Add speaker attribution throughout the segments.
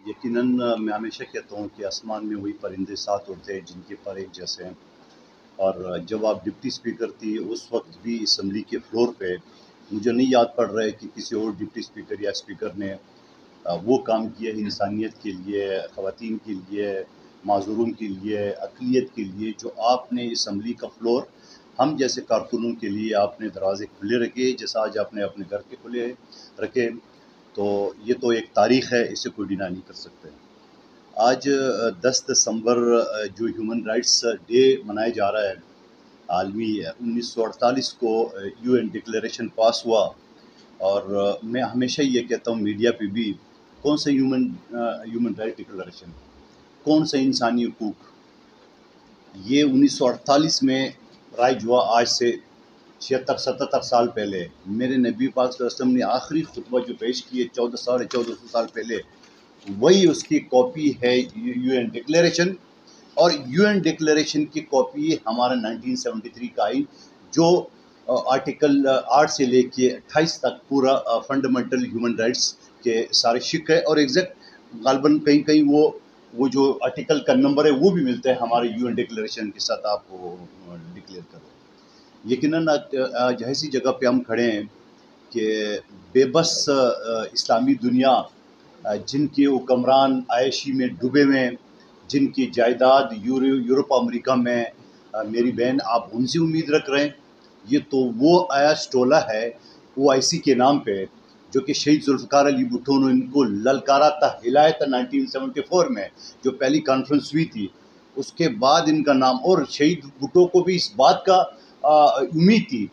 Speaker 1: یقیناً میں ہمیشہ کہتا ہوں کہ آسمان میں وہی پرندے ساتھ اڑتے ہیں جن کے پر ایک جیسے ہیں، اور جب آپ ڈپٹی اسپیکر تھی اس وقت بھی اسمبلی کے فلور پہ مجھے نہیں یاد پڑ رہا ہے کہ کسی اور ڈپٹی اسپیکر یا اسپیکر نے وہ کام کیا ہے انسانیت کے لیے، خواتین کے لیے، معذورون کے لیے، اقلیت کے لیے، جو آپ نے اسمبلی کا فلور ہم جیسے کارکنوں کے لیے آپ نے دروازے کھلے رکھے جیسا آج آپ نے اپنے گھر کے کھلے رکھے. تو یہ تو ایک تاریخ ہے، اسے کوئی ڈینائی نہیں کر سکتے. آج 10 دسمبر جو ہیومن رائٹس ڈے منایا جا رہا ہے عالمی، 1948 کو یو این ڈکلیریشن پاس ہوا، اور میں ہمیشہ یہ کہتا ہوں میڈیا پہ بھی، کون سا ہیومن رائٹ ڈکلیریشن، کون سا انسانی حقوق؟ یہ 1948 میں رائج ہوا، آج سے 76-77 سال پہلے. میرے نبی پاک صلی اللہ علیہ وسلم نے آخری خطبہ جو پیش کیے 1400 سال پہلے، وہی اس کی کاپی ہے یو این ڈکلیریشن. اور یو این ڈکلیریشن کی کاپی ہمارا 1973 کا آئین، جو آرٹیکل 8 سے لے کے 28 تک پورا فنڈامنٹل ہیومن رائٹس کے سارے شق ہے. اور ایگزیکٹ غالباً کہیں کہیں وہ جو آرٹیکل کا نمبر ہے وہ بھی ملتا ہے ہمارے یو این ڈکلیریشن کے ساتھ، آپ کو ڈکلیئر کرو. یقیناً آج ایسی جگہ پہ ہم کھڑے ہیں کہ بے بس اسلامی دنیا، جن کے حکمران عائشی میں ڈوبے ہوئے ہیں، جن کی جائیداد یورپ امریکہ میں، میری بہن آپ ان سے امید رکھ رہے ہیں. یہ تو وہ آیاش ٹولہ ہے او آئی سی کے نام پہ، جو کہ شہید ذوالفقار علی بھٹو نے ان کو للکارا تھا، ہلایا تھا 1974 میں جو پہلی کانفرنس ہوئی تھی. اس کے بعد ان کا نام، اور شہید بھٹو کو بھی اس بات کا امید تھی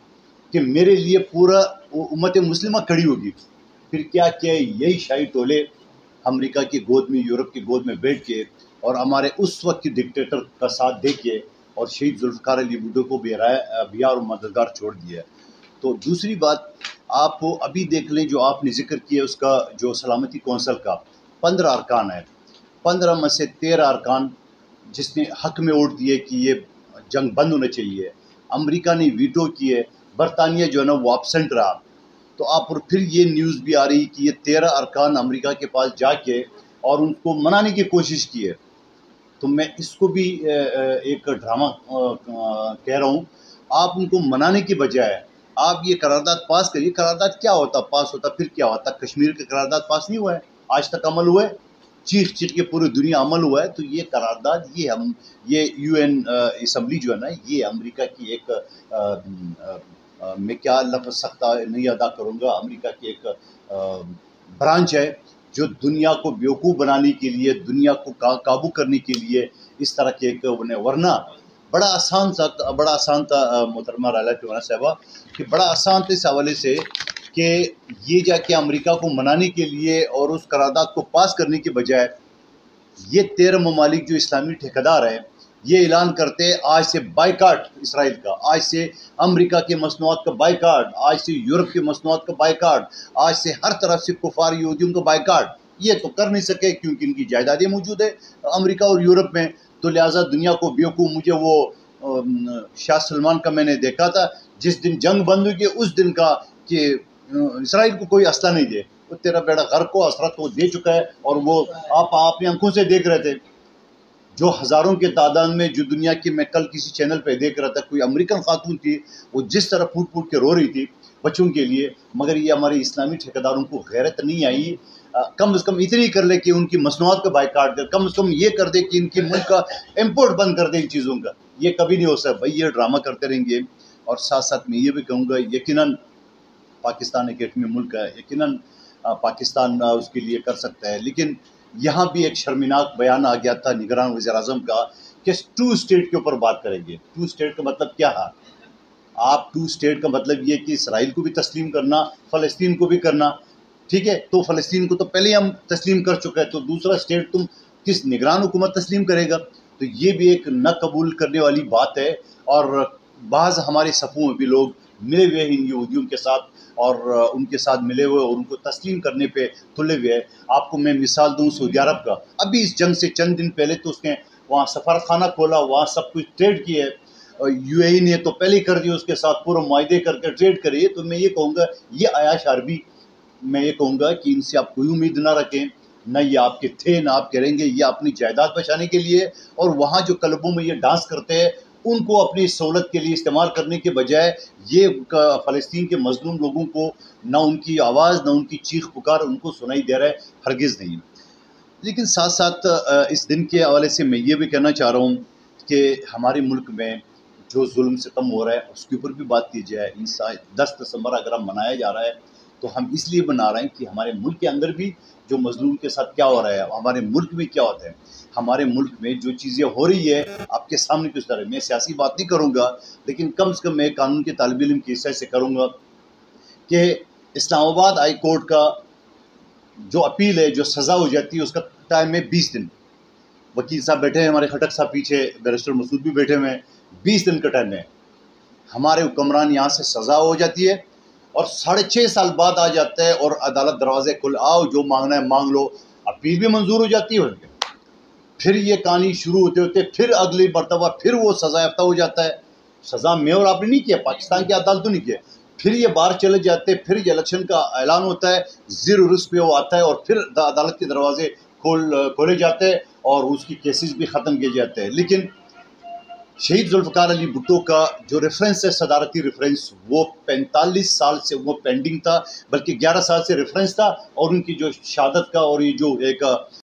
Speaker 1: کہ میرے لیے پورا امت مسلمہ کھڑی ہوگی. پھر کیا کیا یہی شاہی ٹولے امریکہ کی گود میں، یورپ کی گود میں بیٹھ کے، اور ہمارے اس وقت کی ڈکٹیٹر کا ساتھ دے کے، اور شہید ذوالفقار علی بھٹو کو بیا اور مددگار چھوڑ دیا. تو دوسری بات آپ ابھی دیکھ لیں جو آپ نے ذکر کیا، اس کا جو سلامتی کونسل کا 15 ارکان ہے، 15 میں سے 13 ارکان جس نے حق میں ووٹ دیے کہ یہ جنگ بند ہونا چاہیے، امریکہ نے ویٹو کیے، برطانیہ جو ہے نا وہ ایبسنٹ رہا. تو آپ اور پھر یہ نیوز بھی آ رہی کہ یہ 13 ارکان امریکہ کے پاس جا کے اور ان کو منانے کی کوشش کی ہے. تو میں اس کو بھی ایک ڈرامہ کہہ رہا ہوں. آپ ان کو منانے کی بجائے آپ یہ قرارداد پاس کریے. قرارداد کیا ہوتا پاس ہوتا، پھر کیا ہوتا؟ کشمیر کا قرارداد پاس نہیں ہوا ہے، آج تک عمل ہوا ہے، چیخ چیخ کے پوری دنیا عمل ہوا ہے. تو یہ قرارداد یہ یو این اسمبلی جو ہے نا، یہ امریکہ کی ایک میں کیا لفظ سخت نہیں ادا کروں گا، امریکہ کی ایک برانچ ہے جو دنیا کو بیوقوف بنانے کے لیے، دنیا کو قابو کرنے کے لیے اس طرح کے ایک ورنہ بڑا آسان تھا محترمہ رائلہ ٹیوانا صاحبہ، کہ بڑا آسان تھا اس حوالے سے کہ یہ جا کے امریکہ کو منانے کے لیے اور اس قرارداد کو پاس کرنے کے بجائے یہ 13 ممالک جو اسلامی ٹھیکیدار ہیں یہ اعلان کرتے آج سے بائیکاٹ اسرائیل کا، آج سے امریکہ کے مصنوعات کا بائیکاٹ، آج سے یورپ کے مصنوعات کا بائیکاٹ، آج سے ہر طرف سے کفار یہودیوں کا بائیکاٹ. یہ تو کر نہیں سکے کیونکہ ان کی جائیدادیں موجود ہیں امریکہ اور یورپ میں. تو لہٰذا دنیا کو بیوقوف، مجھے وہ شاہ سلمان کا میں نے دیکھا تھا جس دن جنگ بند ہوئی اس دن کا کہ اسرائیل کو کوئی اسلحہ نہیں دے، وہ تیرا بیڑا غرق کو اثرت کو دے چکا ہے. اور وہ آپ اپنی آنکھوں سے دیکھ رہے تھے، جو ہزاروں کے تعداد میں جو دنیا کی، میں کل کسی چینل پہ دیکھ رہا تھا، کوئی امریکن خاتون تھی، وہ جس طرح پھوٹ پھوٹ کے رو رہی تھی بچوں کے لیے. مگر یہ ہمارے اسلامی ٹھیکیداروں کو غیرت نہیں آئی. کم از کم اتنی کر لے کہ ان کی مصنوعات کا بائیکاٹ کر، کم از کم یہ کر دے کہ ان کی ملک کا امپورٹ بند کر دے ان چیزوں کا. یہ کبھی نہیں ہو سکتا بھائی، یہ ڈرامہ کرتے رہیں گے. اور ساتھ ساتھ میں یہ بھی کہوں گا، یقیناً پاکستان ایک ایٹمی ملک ہے، یقیناً پاکستان اس کے لیے کر سکتا ہے. لیکن یہاں بھی ایک شرمناک بیان آ گیا تھا نگران وزیر اعظم کا کہ 2 اسٹیٹ کے اوپر بات کریں گے. 2 اسٹیٹ کا مطلب کیا ہے؟ آپ 2 اسٹیٹ کا مطلب یہ کہ اسرائیل کو بھی تسلیم کرنا، فلسطین کو بھی کرنا. ٹھیک ہے، تو فلسطین کو تو پہلے ہی ہم تسلیم کر چکے ہیں، تو دوسرا اسٹیٹ تم کس نگران حکومت تسلیم کرے گا؟ تو یہ بھی ایک نہ قبول کرنے والی بات ہے. اور بعض ہمارے صفوں میں بھی لوگ ملے ہوئے ہیں یہودیوں کے ساتھ، اور ان کے ساتھ ملے ہوئے اور ان کو تسلیم کرنے پہ تلے ہوئے ہیں. آپ کو میں مثال دوں سعودی عرب کا، ابھی اس جنگ سے چند دن پہلے تو اس نے وہاں سفارت خانہ کھولا، وہاں سب کچھ ٹریڈ کیا ہے. یو اے ای نے تو پہلے ہی کر دیا، اس کے ساتھ پورا معاہدے کر کے ٹریڈ کریے. تو میں یہ کہوں گا، یہ عیاش عربی، میں یہ کہوں گا کہ ان سے آپ کوئی امید نہ رکھیں. نہ یہ آپ کے تھے، نہ آپ کریں گے. یہ اپنی جائیداد بچانے کے لیے اور وہاں جو کلبوں میں یہ ڈانس کرتے ہیں ان کو اپنی سہولت کے لیے استعمال کرنے کے بجائے یہ فلسطین کے مظلوم لوگوں کو نہ ان کی آواز نہ ان کی چیخ پکار ان کو سنائی دے رہا ہے، ہرگز نہیں. لیکن ساتھ ساتھ اس دن کے حوالے سے میں یہ بھی کہنا چاہ رہا ہوں کہ ہمارے ملک میں جو ظلم ستم ہو رہا ہے اس کے اوپر بھی بات کی جائے. 10 دسمبر اگر ہم منایا جا رہا ہے تو ہم اس لیے بنا رہے ہیں کہ ہمارے ملک کے اندر بھی جو مظلوم کے ساتھ کیا ہو رہا ہے، ہمارے ملک میں کیا ہوتا ہے، ہمارے ملک میں جو چیزیں ہو رہی ہے آپ کے سامنے کس طرح. میں سیاسی بات نہیں کروں گا لیکن کم سے کم میں قانون کے طالب علم کے حصے سے کروں گا کہ اسلام آباد ہائی کورٹ کا جو اپیل ہے، جو سزا ہو جاتی ہے، اس کا ٹائم ہے 20 دن. وکیل صاحب بیٹھے ہیں ہمارے، خٹک صاحب پیچھے، بیرسٹر مسعود بھی بیٹھے ہوئے ہیں. 20 دن کا ٹائم ہے. ہمارے حکمران یہاں سے سزا ہو جاتی ہے اور 6.5 سال بعد آ جاتا ہے اور عدالت دروازے کھل آؤ جو مانگنا ہے مانگ لو. اپیل بھی منظور ہو جاتی ہے. پھر یہ کہانی شروع ہوتے ہوتے پھر اگلی مرتبہ پھر وہ سزا یافتہ ہو جاتا ہے. سزا میں اور آپ نے نہیں کیا، پاکستان کی عدالتوں نے کیا. پھر یہ باہر چلے جاتے، پھر یہ الیکشن کا اعلان ہوتا ہے، زیر عرس پہ وہ آتا ہے اور پھر عدالت کے دروازے کھولے جاتے ہیں اور اس کی کیسز بھی ختم کیے جاتے ہیں. لیکن شہید ذوالفقار علی بھٹو کا جو ریفرنس ہے، صدارتی ریفرنس، وہ 45 سال سے وہ پینڈنگ تھا، بلکہ 11 سال سے ریفرنس تھا. اور ان کی جو شہادت کا اور یہ جو ایک